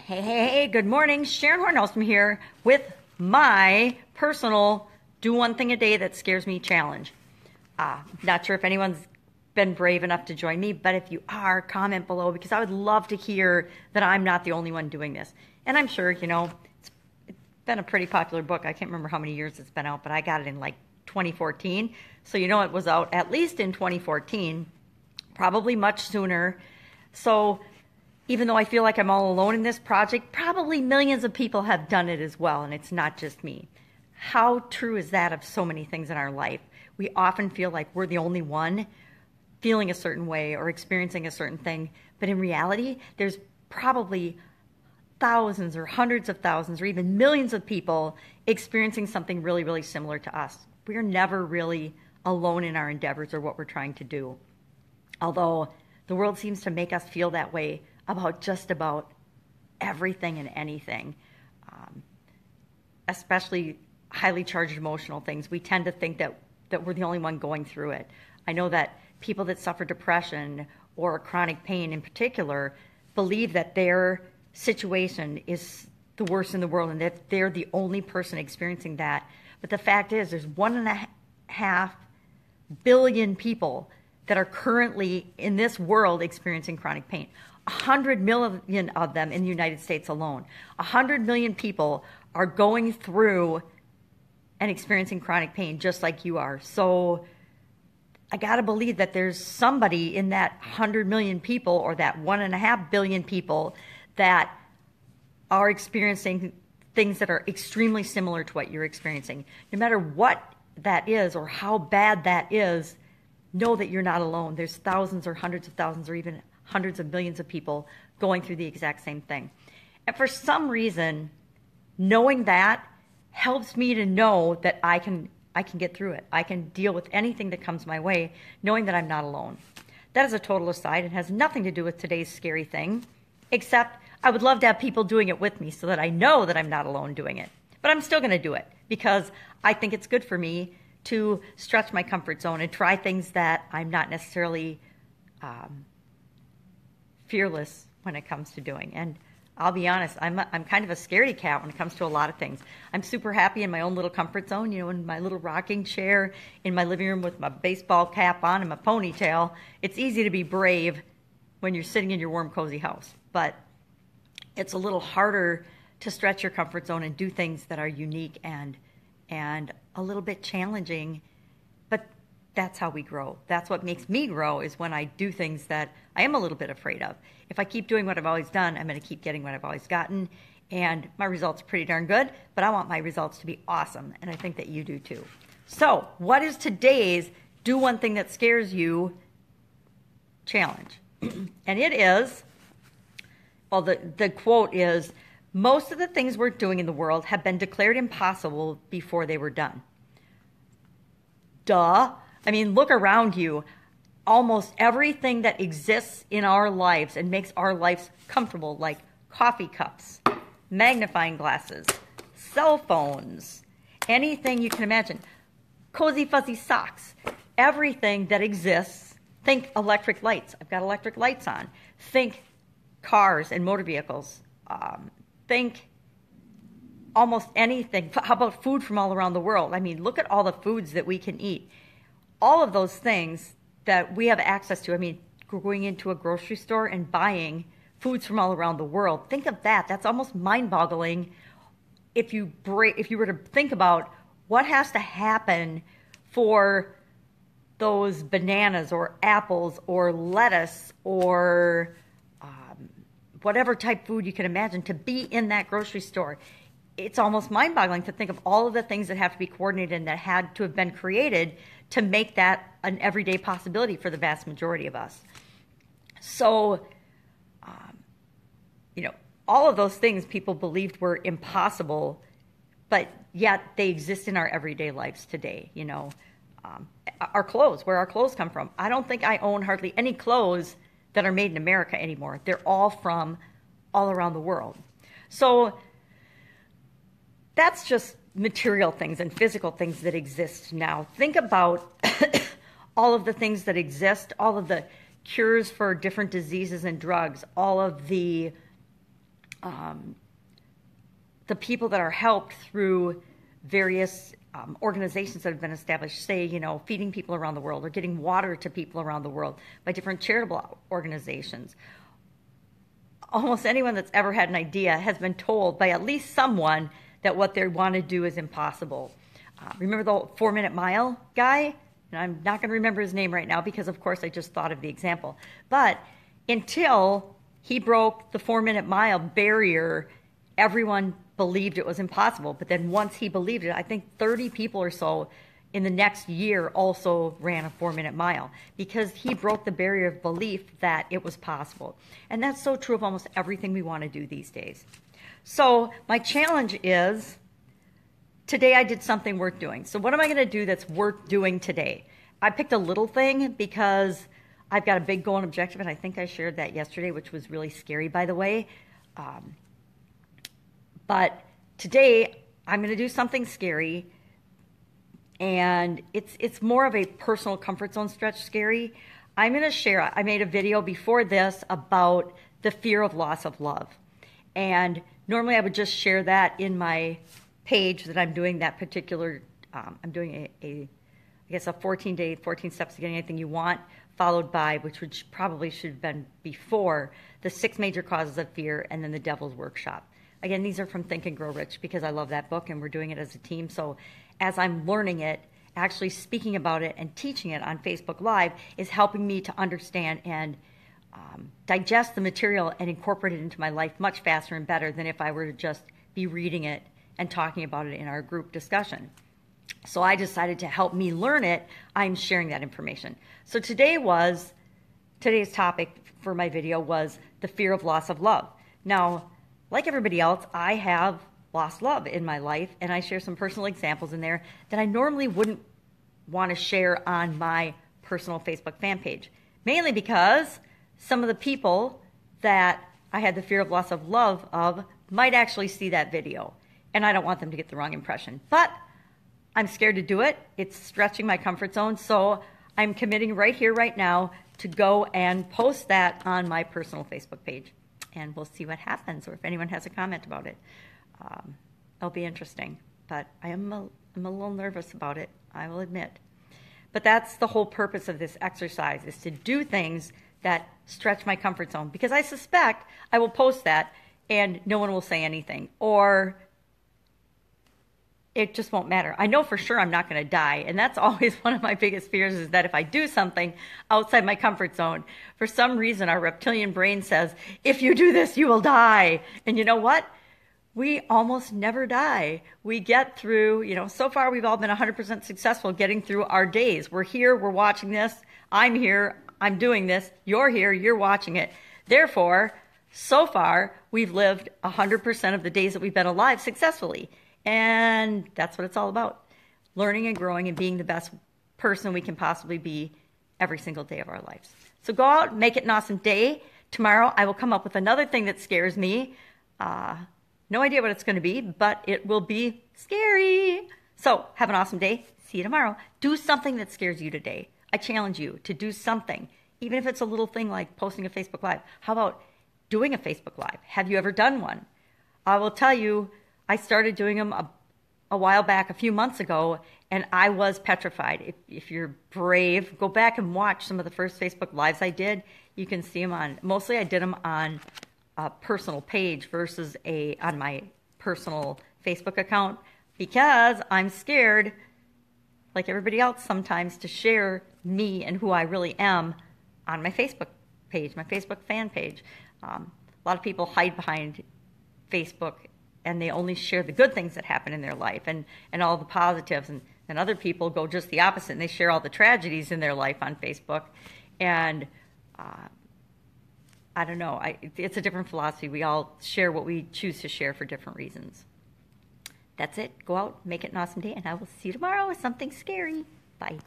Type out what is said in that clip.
Hey, good morning. Sharon Horne-Ellstrom here with my personal do one thing a day that scares me challenge. Not sure if anyone's been brave enough to join me, but if you are, comment below because I would love to hear that I'm not the only one doing this. And I'm sure, it's been a pretty popular book. I can't remember how many years it's been out, but I got it in like 2014. So it was out at least in 2014, probably much sooner. So even though I feel like I'm all alone in this project, probably millions of people have done it as well, and it's not just me. How true is that of so many things in our life? We often feel like we're the only one feeling a certain way or experiencing a certain thing, but in reality, there's probably thousands or hundreds of thousands or even millions of people experiencing something really, really similar to us. We are never really alone in our endeavors or what we're trying to do. Although the world seems to make us feel that way about just about everything and anything, especially highly charged emotional things. We tend to think that we're the only one going through it. I know that people that suffer depression or chronic pain in particular believe that their situation is the worst in the world and that they're the only person experiencing that. But the fact is there's 1.5 billion people that are currently in this world experiencing chronic pain. 100 million of them in the United States alone. 100 million people are going through and experiencing chronic pain just like you are. So I got to believe that there's somebody in that 100 million people or that 1.5 billion people that are experiencing things that are extremely similar to what you're experiencing. No matter what that is or how bad that is, know that you're not alone. There's thousands or hundreds of thousands or even hundreds of millions of people going through the exact same thing. And for some reason, knowing that helps me to know that I can get through it. I can deal with anything that comes my way, knowing that I'm not alone. That is a total aside and has nothing to do with today's scary thing, except I would love to have people doing it with me so that I know that I'm not alone doing it. But I'm still going to do it because I think it's good for me to stretch my comfort zone and try things that I'm not necessarily fearless when it comes to doing. And I'll be honest, I'm kind of a scaredy cat when it comes to a lot of things. I'm super happy in my own little comfort zone, in my little rocking chair, in my living room with my baseball cap on and my ponytail. It's easy to be brave when you're sitting in your warm, cozy house. But it's a little harder to stretch your comfort zone and do things that are unique and a little bit challenging. But that's how we grow. That's what makes me grow, is when I do things that I am a little bit afraid of. If I keep doing what I've always done, I'm going to keep getting what I've always gotten. And my results are pretty darn good, but I want my results to be awesome. And I think that you do too. So what is today's do one thing that scares you challenge? And it is, well, the quote is, most of the things we're doing in the world have been declared impossible before they were done. Duh. I mean, look around you. Almost everything that exists in our lives and makes our lives comfortable, like coffee cups, magnifying glasses, cell phones, anything you can imagine, cozy fuzzy socks, everything that exists. Think electric lights. I've got electric lights on. Think cars and motor vehicles. Think almost anything. How about food from all around the world? I mean, look at all the foods that we can eat. All of those things that we have access to. I mean, going into a grocery store and buying foods from all around the world. Think of that. That's almost mind-boggling if you were to think about what has to happen for those bananas or apples or lettuce or whatever type food you can imagine to be in that grocery store. It's almost mind-boggling to think of all of the things that have to be coordinated and that had to have been created to make that an everyday possibility for the vast majority of us. So, all of those things people believed were impossible, but yet they exist in our everyday lives today. Our clothes, where our clothes come from. I don't think I own hardly any clothes that are made in America anymore. They're all from all around the world. So that's just material things and physical things that exist now. Think about all of the things that exist, all of the cures for different diseases and drugs, all of the the people that are helped through various organizations that have been established, say, feeding people around the world or getting water to people around the world by different charitable organizations. Almost anyone that's ever had an idea has been told by at least someone that what they want to do is impossible. Remember the 4-minute mile guy? And I'm not going to remember his name right now because, of course, I just thought of the example. But until he broke the 4-minute mile barrier, everyone believed it was impossible. But then once he believed it, I think 30 people or so in the next year also ran a 4-minute mile because he broke the barrier of belief that it was possible. And that's so true of almost everything we want to do these days. So my challenge is, today I did something worth doing. So what am I going to do that's worth doing today? I picked a little thing because I've got a big goal and objective, and I think I shared that yesterday, which was really scary, by the way. But today I'm going to do something scary, and it's more of a personal comfort zone stretch scary. I'm going to share, I made a video before this about the fear of loss of love. And normally I would just share that in my page that I'm doing that particular, I'm doing I guess a 14-day, 14 steps to getting anything you want, followed by, which probably should have been before, the 6 major causes of fear, and then the Devil's Workshop. Again, these are from Think and Grow Rich because I love that book and we're doing it as a team. So as I'm learning it, actually speaking about it and teaching it on Facebook Live is helping me to understand and digest the material and incorporate it into my life much faster and better than if I were to just be reading it and talking about it in our group discussion. So I decided to help me learn it, I'm sharing that information. So today's topic for my video was the fear of loss of love. Now, like everybody else, I have lost love in my life, and I share some personal examples in there that I normally wouldn't want to share on my personal Facebook fan page, mainly because some of the people that I had the fear of loss of love of might actually see that video, and I don't want them to get the wrong impression. But I'm scared to do it. It's stretching my comfort zone, so I'm committing right here, right now, to go and post that on my personal Facebook page, and we'll see what happens, or if anyone has a comment about it. It'll be interesting, but I'm a little nervous about it, I will admit. But that's the whole purpose of this exercise, is to do things that stretch my comfort zone, because I suspect I will post that and no one will say anything, or it just won't matter. I know for sure I'm not going to die, and that's always one of my biggest fears, is that if I do something outside my comfort zone, for some reason our reptilian brain says, if you do this, you will die. And you know what? We almost never die. We get through, so far we've all been 100% successful getting through our days. We're here, we're watching this, I'm here, I'm doing this, you're here, you're watching it. Therefore, so far, we've lived 100% of the days that we've been alive successfully. And that's what it's all about. Learning and growing and being the best person we can possibly be every single day of our lives. So go out, make it an awesome day. Tomorrow, I will come up with another thing that scares me. No idea what it's going to be, but it will be scary. So have an awesome day. See you tomorrow. Do something that scares you today. I challenge you to do something, even if it's a little thing like posting a Facebook Live. How about doing a Facebook Live? Have you ever done one? I will tell you, I started doing them a while back, a few months ago, and I was petrified. If you're brave, go back and watch some of the first Facebook Lives I did. You can see them on, mostly I did them on a personal page versus on my personal Facebook account, because I'm scared, like everybody else sometimes, to share me and who I really am on my Facebook page, my Facebook fan page. A lot of people hide behind Facebook and they only share the good things that happen in their life and all the positives, and other people go just the opposite and they share all the tragedies in their life on Facebook. And I don't know, it's a different philosophy. We all share what we choose to share for different reasons. That's it. Go out, make it an awesome day, and I will see you tomorrow with something scary. Bye.